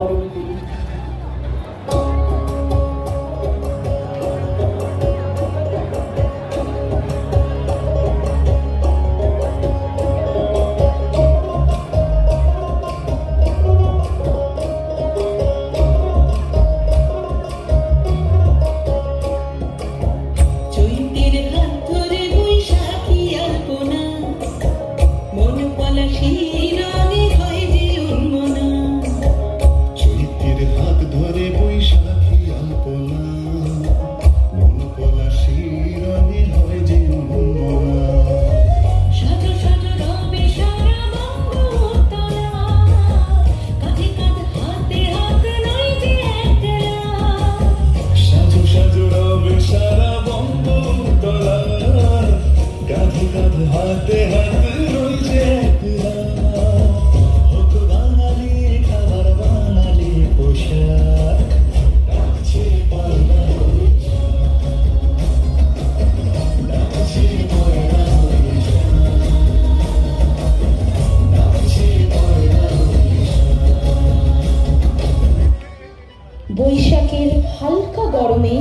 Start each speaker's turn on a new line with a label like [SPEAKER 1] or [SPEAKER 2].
[SPEAKER 1] বরণ করি। চৈতের হাত ধরে বৈশাখী আলপনা, মন পলাশির রঙে হয় যে উন্মনা।
[SPEAKER 2] চৈতের হাত ধরে বৈশাখী আলপনা, মন পলাশির রঙে হয় যে উন্মনা।
[SPEAKER 1] সাজো সাজো রবে সারা বঙ্গতলা, কাঁধে কাঁধ হাতে হাত নয় যে একলা।
[SPEAKER 2] সাজো সাজো রবে সারা বঙ্গতলা, কাঁধে কাঁধ হাতে হাত রয়েছে একলা। হোক বাঙালি খাবার বাঙালি পোশাক, ডাকছে পায়রা বৈশাখ, ডাকছে পায়রা বৈশাখ, ডাকছে পায়রা বৈশাখ।
[SPEAKER 1] বৈশাখের হালকা গরমে